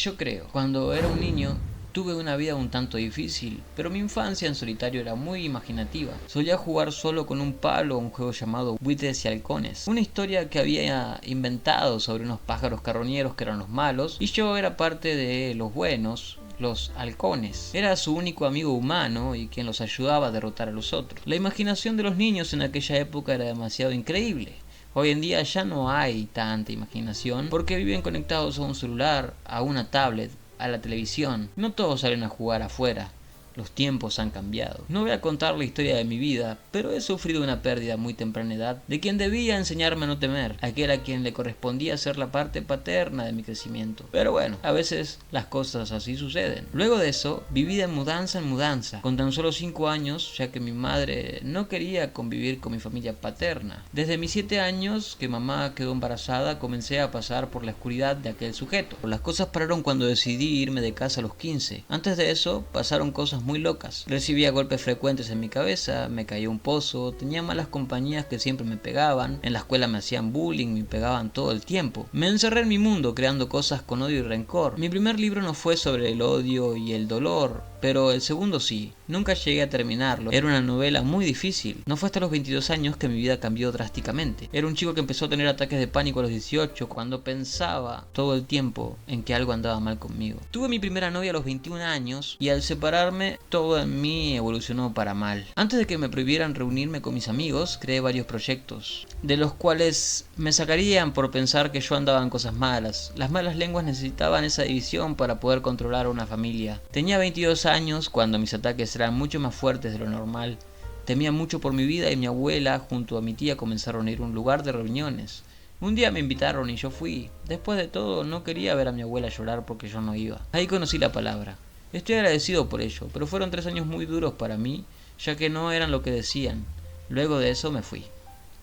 Yo creo, cuando era un niño tuve una vida un tanto difícil, pero mi infancia en solitario era muy imaginativa. Solía jugar solo con un palo a un juego llamado Buitres y Halcones, una historia que había inventado sobre unos pájaros carroñeros que eran los malos y yo era parte de los buenos, los halcones. Era su único amigo humano y quien los ayudaba a derrotar a los otros. La imaginación de los niños en aquella época era demasiado increíble. Hoy en día ya no hay tanta imaginación porque viven conectados a un celular, a una tablet, a la televisión. No todos salen a jugar afuera. Los tiempos han cambiado. No voy a contar la historia de mi vida, pero he sufrido una pérdida a muy temprana edad de quien debía enseñarme a no temer, aquel a quien le correspondía ser la parte paterna de mi crecimiento. Pero bueno, a veces las cosas así suceden. Luego de eso, viví de mudanza en mudanza, con tan solo 5 años, ya que mi madre no quería convivir con mi familia paterna. Desde mis 7 años, que mamá quedó embarazada, comencé a pasar por la oscuridad de aquel sujeto. Las cosas pararon cuando decidí irme de casa a los 15. Antes de eso, pasaron cosas muy locas. Recibía golpes frecuentes en mi cabeza, me caía un pozo, tenía malas compañías que siempre me pegaban, en la escuela me hacían bullying, me pegaban todo el tiempo. Me encerré en mi mundo creando cosas con odio y rencor. Mi primer libro no fue sobre el odio y el dolor, pero el segundo sí. Nunca llegué a terminarlo. Era una novela muy difícil. No fue hasta los 22 años que mi vida cambió drásticamente. Era un chico que empezó a tener ataques de pánico a los 18 cuando pensaba todo el tiempo en que algo andaba mal conmigo. Tuve mi primera novia a los 21 años y al separarme todo en mí evolucionó para mal. Antes de que me prohibieran reunirme con mis amigos, creé varios proyectos, de los cuales me sacarían por pensar que yo andaba en cosas malas. Las malas lenguas necesitaban esa división para poder controlar a una familia. Tenía 22 años cuando mis ataques eran mucho más fuertes de lo normal. Temía mucho por mi vida y mi abuela junto a mi tía comenzaron a ir a un lugar de reuniones. Un día me invitaron y yo fui. Después de todo, no quería ver a mi abuela llorar porque yo no iba. Ahí conocí la palabra. Estoy agradecido por ello, pero fueron 3 años muy duros para mí, ya que no eran lo que decían. Luego de eso me fui.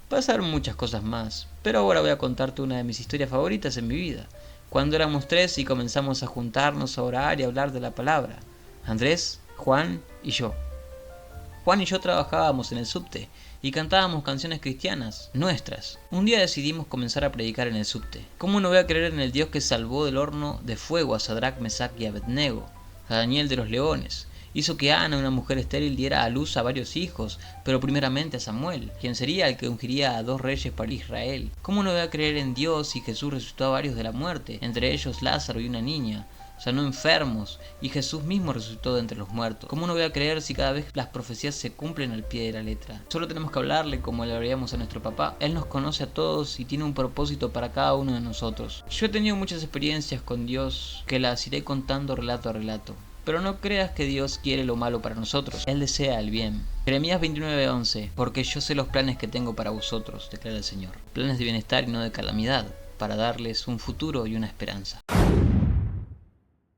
Pasaron muchas cosas más, pero ahora voy a contarte una de mis historias favoritas en mi vida. Cuando éramos 3 y comenzamos a juntarnos a orar y a hablar de la palabra. Andrés, Juan y yo. Juan y yo trabajábamos en el subte y cantábamos canciones cristianas, nuestras. Un día decidimos comenzar a predicar en el subte. ¿Cómo no voy a creer en el Dios que salvó del horno de fuego a Sadrach, Mesach y Abednego, a Daniel de los leones? Hizo que Ana, una mujer estéril, diera a luz a varios hijos, pero primeramente a Samuel, quien sería el que ungiría a 2 reyes para Israel. ¿Cómo no voy a creer en Dios si Jesús resucitó a varios de la muerte, entre ellos Lázaro y una niña? Sanó enfermos y Jesús mismo resucitó de entre los muertos. ¿Cómo no voy a creer si cada vez las profecías se cumplen al pie de la letra? Solo tenemos que hablarle como le hablaríamos a nuestro papá. Él nos conoce a todos y tiene un propósito para cada uno de nosotros. Yo he tenido muchas experiencias con Dios que las iré contando relato a relato. Pero no creas que Dios quiere lo malo para nosotros, Él desea el bien. Jeremías 29:11. Porque yo sé los planes que tengo para vosotros, declara el Señor. Planes de bienestar y no de calamidad, para darles un futuro y una esperanza.